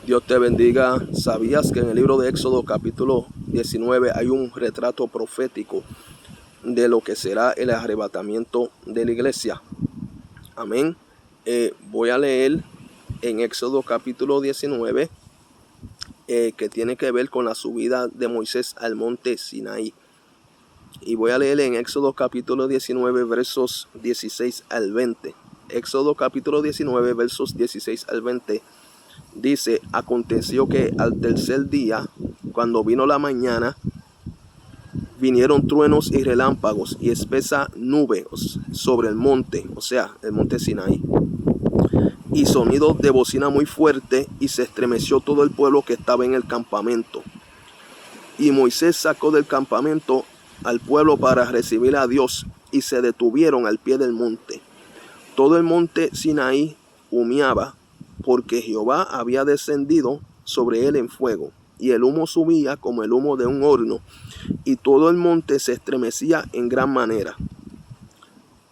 Dios te bendiga. ¿Sabías que en el libro de Éxodo capítulo 19 hay un retrato profético de lo que será el arrebatamiento de la iglesia? Amén. Voy a leer en Éxodo capítulo 19 que tiene que ver con la subida de Moisés al monte Sinaí. Y voy a leer en Éxodo capítulo 19 versos 16 al 20. Éxodo capítulo 19 versos 16 al 20 dice: aconteció que al tercer día, cuando vino la mañana, vinieron truenos y relámpagos y espesa nube sobre el monte, o sea, el monte Sinaí, y sonido de bocina muy fuerte, y se estremeció todo el pueblo que estaba en el campamento. Y Moisés sacó del campamento al pueblo para recibir a Dios, y se detuvieron al pie del monte. Todo el monte Sinaí humeaba, porque Jehová había descendido sobre él en fuego, y el humo subía como el humo de un horno, y todo el monte se estremecía en gran manera.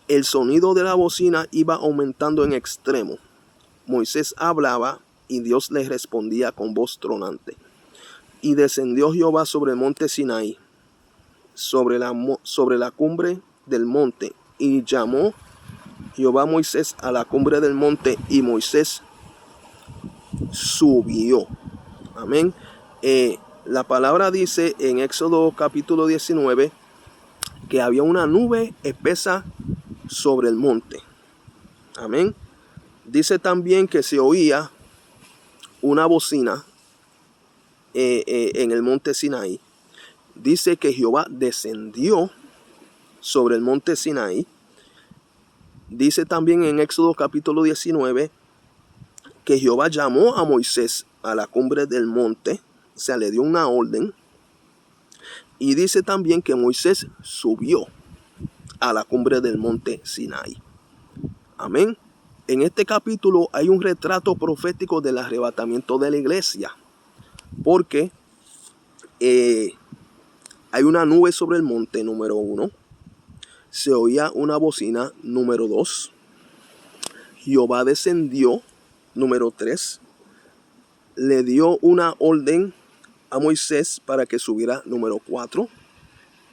El sonido de la bocina iba aumentando en extremo. Moisés hablaba, y Dios le respondía con voz tronante. Y descendió Jehová sobre el monte Sinaí, sobre la cumbre del monte, y llamó Jehová a Moisés a la cumbre del monte, y Moisés subió. Amén. La palabra dice en Éxodo capítulo 19 que había una nube espesa sobre el monte. Amén. Dice también que se oía una bocina en el monte Sinaí. Dice que Jehová descendió sobre el monte Sinaí. Dice también en Éxodo capítulo 19 que Jehová llamó a Moisés a la cumbre del monte, o sea, le dio una orden. Y dice también que Moisés subió a la cumbre del monte Sinaí. Amén. En este capítulo hay un retrato profético del arrebatamiento de la iglesia, porque hay una nube sobre el monte, número 1. Se oía una bocina, número 2. Jehová descendió, número 3. Le dio una orden a Moisés para que subiera, número 4.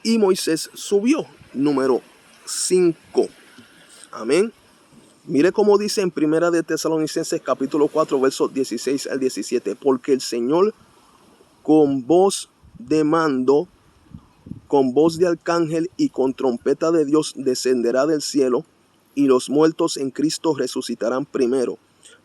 Y Moisés subió, número 5. Amén. Mire cómo dice en Primera de Tesalonicenses capítulo 4 versos 16 al 17. Porque el Señor con voz de mando, con voz de arcángel y con trompeta de Dios descenderá del cielo, y los muertos en Cristo resucitarán primero.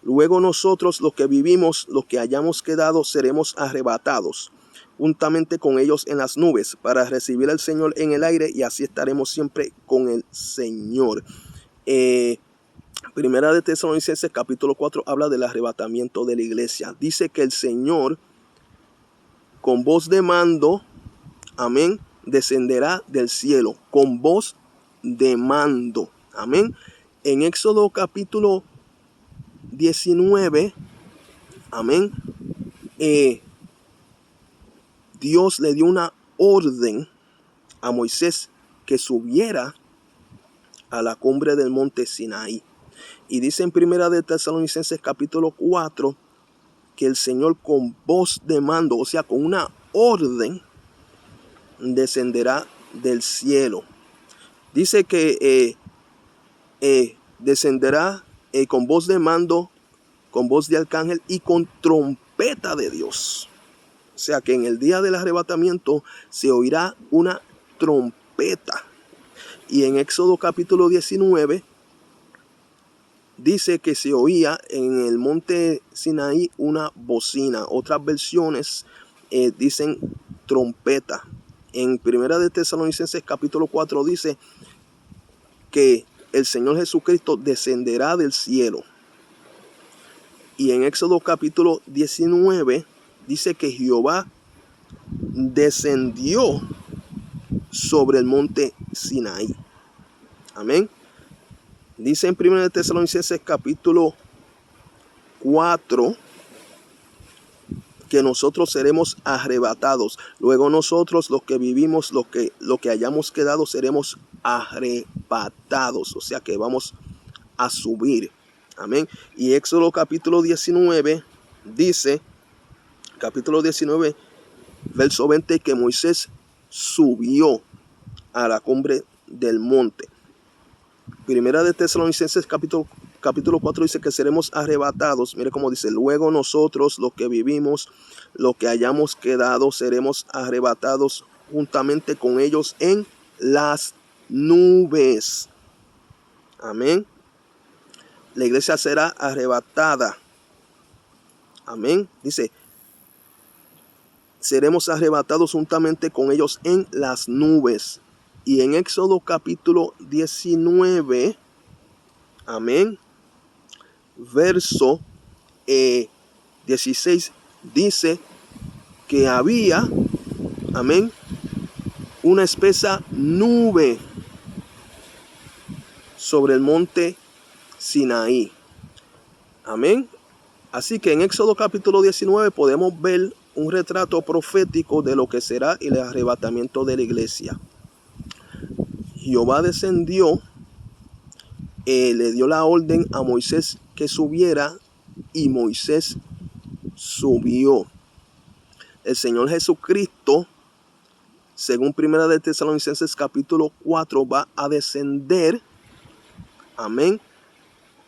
Luego nosotros, los que vivimos, los que hayamos quedado, seremos arrebatados juntamente con ellos en las nubes, para recibir al Señor en el aire, y así estaremos siempre con el Señor. Primera de Tesalonicenses capítulo 4 habla del arrebatamiento de la iglesia. Dice que el Señor con voz de mando, amén, descenderá del cielo, con voz de mando. Amén. En Éxodo capítulo 19, amén, Dios le dio una orden a Moisés que subiera a la cumbre del monte Sinaí. Y dice en Primera de Tesalonicenses capítulo 4 que el Señor con voz de mando, o sea, con una orden, descenderá del cielo. Dice que descenderá con voz de mando, con voz de arcángel y con trompeta de Dios. O sea que en el día del arrebatamiento se oirá una trompeta. Y en Éxodo capítulo 19 dice que se oía en el monte Sinaí una bocina. Otras versiones dicen trompeta. En Primera de Tesalonicenses capítulo 4 dice que el Señor Jesucristo descenderá del cielo. Y en Éxodo capítulo 19 dice que Jehová descendió sobre el monte Sinaí. Amén. Dice en 1 Tesalonicenses capítulo 4 que nosotros seremos arrebatados. Luego nosotros, los que vivimos, lo que hayamos quedado, seremos arrebatados. O sea que vamos a subir. Amén. Y Éxodo capítulo 19 dice capítulo 19, verso 20, que Moisés subió a la cumbre del monte. Primera de Tesalonicenses capítulo 4 dice que seremos arrebatados. Mire cómo dice: luego nosotros, los que vivimos, los que hayamos quedado, seremos arrebatados juntamente con ellos en las nubes. Amén. La iglesia será arrebatada. Amén. Dice: seremos arrebatados juntamente con ellos en las nubes. Y en Éxodo capítulo 19, amén, verso 16, dice que había, amén, una espesa nube sobre el monte Sinaí. Amén. Así que en Éxodo capítulo 19 podemos ver un retrato profético de lo que será el arrebatamiento de la iglesia. Jehová descendió, le dio la orden a Moisés que subiera, y Moisés subió. El Señor Jesucristo, según Primera de Tesalonicenses capítulo 4, va a descender, amén,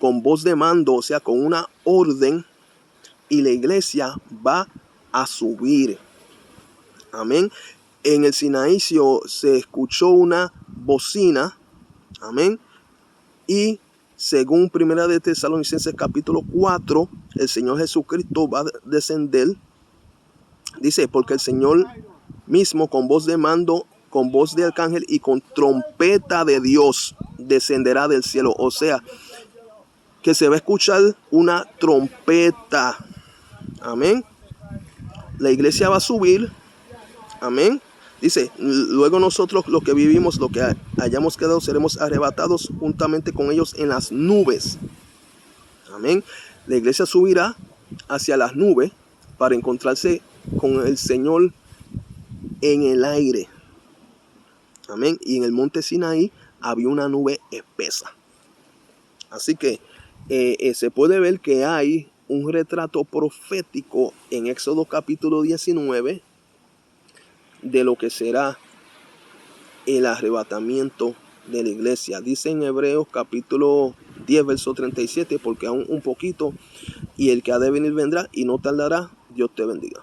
con voz de mando, o sea, con una orden, y la iglesia va a subir. Amén. En el Sinaí se escuchó una bocina, amén, y según Primera de Tesalonicenses capítulo 4, el Señor Jesucristo va a descender. Dice: porque el Señor mismo con voz de mando, con voz de arcángel y con trompeta de Dios descenderá del cielo. O sea, que se va a escuchar una trompeta. Amén. La iglesia va a subir. Amén. Dice: luego nosotros, los que vivimos, los que hayamos quedado, seremos arrebatados juntamente con ellos en las nubes. Amén. La iglesia subirá hacia las nubes para encontrarse con el Señor en el aire. Amén. Y en el monte Sinaí había una nube espesa. Así que se puede ver que hay un retrato profético en Éxodo capítulo 19 de lo que será el arrebatamiento de la iglesia. Dice en Hebreos capítulo 10, verso 37, porque aún un poquito, y el que ha de venir vendrá y no tardará. Dios te bendiga.